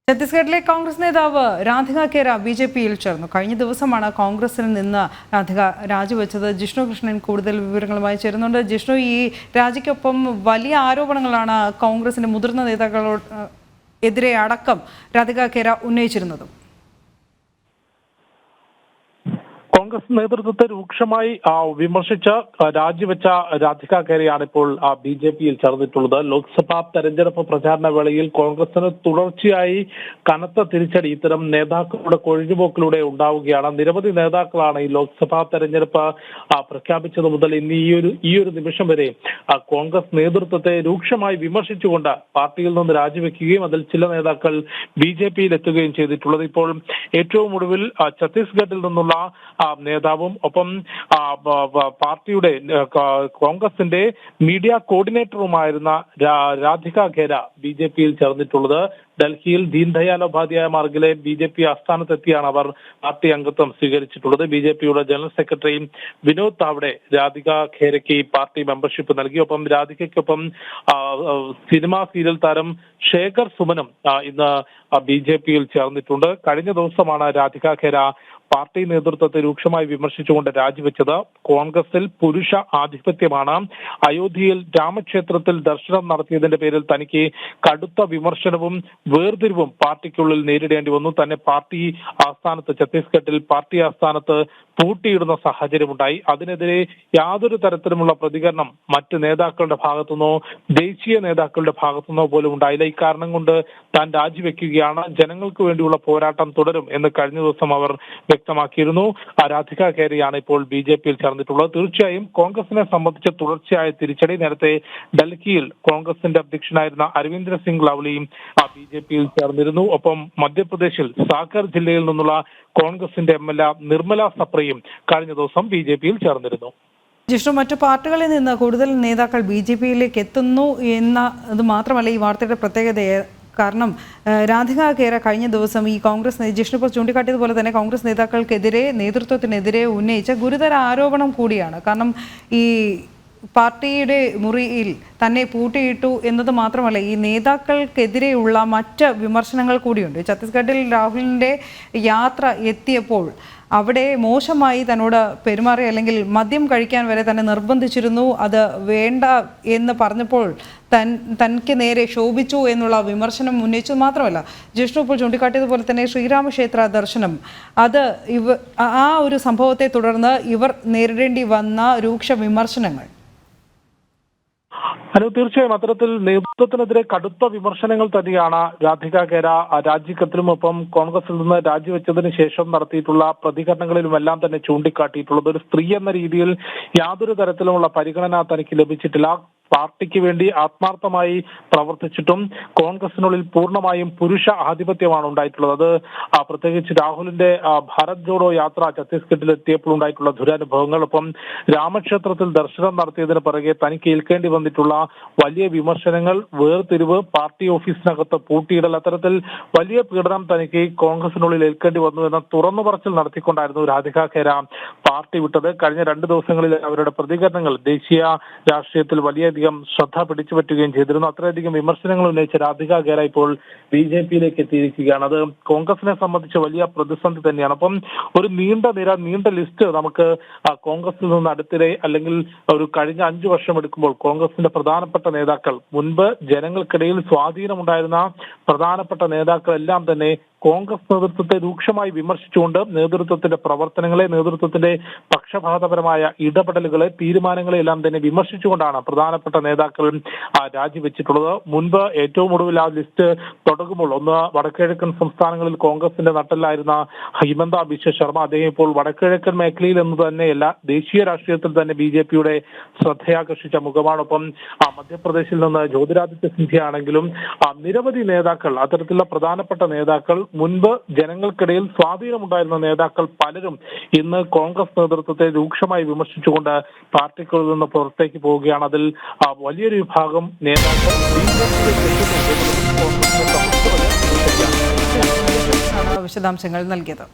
ഛത്തീസ്ഗഡിലെ കോൺഗ്രസ് നേതാവ് രാധിക ഖേര ബിജെപിയിൽ ചേർന്നു. കഴിഞ്ഞ ദിവസമാണ് കോൺഗ്രസിൽ നിന്ന് രാധിക രാജിവെച്ചത്. ജിഷ്ണു കൃഷ്ണൻ കൂടുതൽ വിവരങ്ങളുമായി ചേരുന്നുണ്ട്. ജിഷ്ണു, ഈ രാജിക്കൊപ്പം വലിയ ആരോപണങ്ങളാണ് കോൺഗ്രസിന്റെ മുതിർന്ന നേതാക്കളോട് എതിരെ അടക്കം രാധിക ഖേര ഉന്നയിച്ചിരുന്നത്. കോൺഗ്രസ് നേതൃത്വത്തെ രൂക്ഷമായി വിമർശിച്ച് രാജിവെച്ച രാധിക ഖേരയാണ് ഇപ്പോൾ ബിജെപിയിൽ ചേർന്നിട്ടുള്ളത്. ലോക്സഭാ തെരഞ്ഞെടുപ്പ് പ്രചാരണ വേളയിൽ കോൺഗ്രസിന് തുടർച്ചയായി കനത്ത തിരിച്ചടി ഇത്തരം നേതാക്കളുടെ കൊഴിഞ്ഞുപോക്കിലൂടെ ഉണ്ടാവുകയാണ്. നിരവധി നേതാക്കളാണ് ഈ ലോക്സഭാ തെരഞ്ഞെടുപ്പ് പ്രഖ്യാപിച്ചത് മുതൽ ഇന്ന് ഈ ഒരു നിമിഷം വരെ കോൺഗ്രസ് നേതൃത്വത്തെ രൂക്ഷമായി വിമർശിച്ചുകൊണ്ട് പാർട്ടിയിൽ നിന്ന് രാജിവെക്കുകയും അതിൽ ചില നേതാക്കൾ ബിജെപിയിൽ എത്തുകയും ചെയ്തിട്ടുള്ളത്. ഇപ്പോൾ ഏറ്റവും ഒടുവിൽ ഛത്തീസ്ഗഡിൽ നിന്നുള്ള നേതാവും ഒപ്പം പാർട്ടിയുടെ കോൺഗ്രസിന്റെ മീഡിയ കോർഡിനേറ്ററുമായിരുന്ന രാധിക ഖേര ബിജെപിയിൽ ചേർന്നിട്ടുള്ളത്. ഡൽഹിയിൽ ദീൻദയാൽ ഉപാധ്യായ മാർഗിലെ ബിജെപി ആസ്ഥാനത്തെത്തിയാണ് അവർ പാർട്ടി അംഗത്വം സ്വീകരിച്ചിട്ടുള്ളത്. ബിജെപിയുടെ ജനറൽ സെക്രട്ടറി വിനോദ് താവ്ഡെ രാധിക ഖേരയ്ക്ക് പാർട്ടി മെമ്പർഷിപ്പ് നൽകി. ഒപ്പം രാധികയ്ക്കൊപ്പം സിനിമാ സീരിയൽ താരം ശേഖർ സുമനും ഇന്ന് ബിജെപിയിൽ ചേർന്നിട്ടുണ്ട്. കഴിഞ്ഞ ദിവസമാണ് രാധിക ഖേര പാർട്ടി നേതൃത്വത്തെ രൂക്ഷമായി വിമർശിച്ചുകൊണ്ട് രാജിവെച്ചത്. കോൺഗ്രസിൽ പുരുഷ ആധിപത്യമാണ്, അയോധ്യയിൽ രാമക്ഷേത്രത്തിൽ ദർശനം നടത്തിയതിന്റെ പേരിൽ തനിക്ക് കടുത്ത വിമർശനവും വേർതിരിവും പാർട്ടിക്കുള്ളിൽ നേരിടേണ്ടി വന്നു. തന്നെ പാർട്ടി ആസ്ഥാനത്ത് ഛത്തീസ്ഗഡിൽ പാർട്ടി ആസ്ഥാനത്ത് പൂട്ടിയിടുന്ന സാഹചര്യമുണ്ടായി. അതിനെതിരെ യാതൊരു തരത്തിലുമുള്ള പ്രതികരണം മറ്റ് നേതാക്കളുടെ ഭാഗത്തുനിന്നോ ദേശീയ നേതാക്കളുടെ ഭാഗത്തുനിന്നോ പോലും ഉണ്ടായില്ല. ഇക്കാരണം കൊണ്ട് താൻ രാജിവെക്കുകയാണ്, ജനങ്ങൾക്ക് വേണ്ടിയുള്ള പോരാട്ടം തുടരും എന്ന് കഴിഞ്ഞ ദിവസം അവർ വ്യക്തമാക്കിയിരുന്നു. രാധിക ഖേരയാണ് ഇപ്പോൾ ബിജെപിയിൽ ചേർന്നിട്ടുള്ളത്. തീർച്ചയായും കോൺഗ്രസിനെ സംബന്ധിച്ച് തുടർച്ചയായ തിരിച്ചടി. നേരത്തെ ഡൽഹിയിൽ കോൺഗ്രസിന്റെ അധ്യക്ഷനായിരുന്ന അരവിന്ദർ സിംഗ് ലവ്ലിയും ബിജെപിയിൽ ചേർന്നിരുന്നു. ഒപ്പം മധ്യപ്രദേശിൽ സാഗർ ജില്ലയിൽ നിന്നുള്ള കോൺഗ്രസിന്റെ MLA നിർമ്മല സപ്രയും കഴിഞ്ഞ ദിവസം ബിജെപിയിൽ ചേർന്നിരുന്നു. ജിഷ്ണു, മറ്റു പാർട്ടികളിൽ നിന്ന് കൂടുതൽ നേതാക്കൾ ബിജെപിയിലേക്ക് എത്തുന്നു എന്നത് മാത്രമല്ല ഈ വാർത്തയുടെ പ്രത്യേകതയെ. കാരണം രാധിക ഖേര കഴിഞ്ഞ ദിവസം ഈ കോൺഗ്രസ് ജിഷ്ണു ഇപ്പോൾ ചൂണ്ടിക്കാട്ടിയതുപോലെ തന്നെ കോൺഗ്രസ് നേതാക്കൾക്കെതിരെ നേതൃത്വത്തിനെതിരെ ഉന്നയിച്ച ഗുരുതര ആരോപണം കൂടിയാണ്. കാരണം ഈ പാർട്ടിയുടെ മുറിയിൽ തന്നെ പൂട്ടിയിട്ടു എന്നത് മാത്രമല്ല, ഈ നേതാക്കൾക്കെതിരെയുള്ള മറ്റ് വിമർശനങ്ങൾ കൂടിയുണ്ട്. ഛത്തീസ്ഗഡിൽ രാഹുലിൻ്റെ യാത്ര എത്തിയപ്പോൾ അവിടെ മോശമായി തന്നോട് പെരുമാറി, അല്ലെങ്കിൽ മദ്യം കഴിക്കാൻ വരെ തന്നെ നിർബന്ധിച്ചിരുന്നു. അത് വേണ്ട എന്ന് പറഞ്ഞപ്പോൾ തനിക്ക് നേരെ ശോഭിച്ചു എന്നുള്ള വിമർശനം ഉന്നയിച്ചു. മാത്രമല്ല, ജിഷ്ണു ഇപ്പോൾ ചൂണ്ടിക്കാട്ടിയതുപോലെ തന്നെ ശ്രീരാമക്ഷേത്ര ദർശനം, അത് ആ ഒരു സംഭവത്തെ തുടർന്ന് ഇവർ നേരിടേണ്ടി വന്ന രൂക്ഷ വിമർശനങ്ങൾ. തീർച്ചയായും അത്തരത്തിൽ നേതൃത്വത്തിനെതിരെ കടുത്ത വിമർശനങ്ങൾ തന്നെയാണ് രാധിക ഖേര രാജിക്കത്തിലുമൊപ്പം കോൺഗ്രസിൽ നിന്ന് രാജിവെച്ചതിന് ശേഷം നടത്തിയിട്ടുള്ള പ്രതികരണങ്ങളിലുമെല്ലാം തന്നെ ചൂണ്ടിക്കാട്ടിയിട്ടുള്ളത്. ഒരു സ്ത്രീ എന്ന രീതിയിൽ യാതൊരു തരത്തിലുമുള്ള പരിഗണന തനിക്ക് ലഭിച്ചിട്ടില്ല. പാർട്ടിക്ക് വേണ്ടി ആത്മാർത്ഥമായി പ്രവർത്തിച്ചിട്ടും കോൺഗ്രസിനുള്ളിൽ പൂർണ്ണമായും പുരുഷ ആധിപത്യമാണ് ഉണ്ടായിട്ടുള്ളത്. അത് പ്രത്യേകിച്ച് രാഹുലിന്റെ ഭാരത് ജോഡോ യാത്ര ഛത്തീസ്ഗഡിൽ എത്തിയപ്പോൾ ഉണ്ടായിട്ടുള്ള ദുരനുഭവങ്ങൾ, ഒപ്പം രാമക്ഷേത്രത്തിൽ ദർശനം നടത്തിയതിന് പിറകെ തനിക്ക് ഏൽക്കേണ്ടി വന്നിട്ടുള്ള വലിയ വിമർശനങ്ങൾ, വേർതിരിവ്, പാർട്ടി ഓഫീസിനകത്ത് പൂട്ടിയിടൽ, അത്തരത്തിൽ വലിയ പീഡനം തനിക്ക് കോൺഗ്രസിനുള്ളിൽ ഏൽക്കേണ്ടി വന്നു എന്ന തുറന്നു പറച്ചിൽ നടത്തിക്കൊണ്ടായിരുന്നു രാധിക ഖേര പാർട്ടി വിട്ടത്. കഴിഞ്ഞ 2 ദിവസങ്ങളിൽ അവരുടെ പ്രതികരണങ്ങൾ ദേശീയ രാഷ്ട്രീയത്തിൽ വലിയ ശ്രദ്ധ പിടിച്ചുപറ്റുകയും ചെയ്തിരുന്നു. അത്രയധികം വിമർശനങ്ങൾ ഉന്നയിച്ച രാധിക ഖേര ഇപ്പോൾ ബിജെപിയിലേക്ക് എത്തിയിരിക്കുകയാണ്. അത് കോൺഗ്രസിനെ സംബന്ധിച്ച് വലിയ പ്രതിസന്ധി തന്നെയാണ്. അപ്പം ഒരു നീണ്ട ലിസ്റ്റ് നമുക്ക് കോൺഗ്രസിൽ നിന്ന് അടുത്തിടെ അല്ലെങ്കിൽ ഒരു കഴിഞ്ഞ 5 വർഷം എടുക്കുമ്പോൾ കോൺഗ്രസിന്റെ പ്രധാനപ്പെട്ട നേതാക്കൾ, മുൻപ് ജനങ്ങൾക്കിടയിൽ സ്വാധീനമുണ്ടായിരുന്ന പ്രധാനപ്പെട്ട നേതാക്കളെല്ലാം തന്നെ കോൺഗ്രസ് നേതൃത്വത്തെ രൂക്ഷമായി വിമർശിച്ചുകൊണ്ട് നേതൃത്വത്തിന്റെ പ്രവർത്തനങ്ങളെ, നേതൃത്വത്തിന്റെ പക്ഷപാതപരമായ ഇടപെടലുകളെ, തീരുമാനങ്ങളെ എല്ലാം തന്നെ വിമർശിച്ചുകൊണ്ടാണ് പ്രധാനപ്പെട്ട നേതാക്കൾ രാജിവെച്ചിട്ടുള്ളത്. മുൻപ് ഏറ്റവും ഒടുവിൽ ആ ലിസ്റ്റ് തുടങ്ങുമ്പോൾ ഒന്ന് വടക്കിഴക്കൻ സംസ്ഥാനങ്ങളിൽ കോൺഗ്രസിന്റെ നട്ടെല്ലായിരുന്ന ഹിമന്ത ബിശ്വ ശർമ്മ, അദ്ദേഹം ഇപ്പോൾ വടക്കിഴക്കൻ മേഖലയിൽ എന്ന് തന്നെയല്ല ദേശീയ രാഷ്ട്രീയത്തിൽ തന്നെ ബിജെപിയുടെ ശ്രദ്ധയാകർഷിച്ച മുഖമാണൊപ്പം മധ്യപ്രദേശിൽ നിന്ന് ജ്യോതിരാദിത്യ സിന്ധ്യ ആണെങ്കിലും നിരവധി നേതാക്കൾ, അത്തരത്തിലുള്ള പ്രധാനപ്പെട്ട നേതാക്കൾ, മുൻപ് ജനങ്ങൾക്കിടയിൽ സ്വാധീനമുണ്ടായിരുന്ന നേതാക്കൾ പലരും ഇന്ന് കോൺഗ്രസ് നേതൃത്വത്തെ രൂക്ഷമായി വിമർശിച്ചുകൊണ്ട് പാർട്ടിക്കുള്ളിൽ നിന്ന് പുറത്തേക്ക് പോവുകയാണ്. അതിൽ വലിയൊരു വിഭാഗം നേതാക്കൾ വിശദാംശങ്ങൾ നൽകിയത്.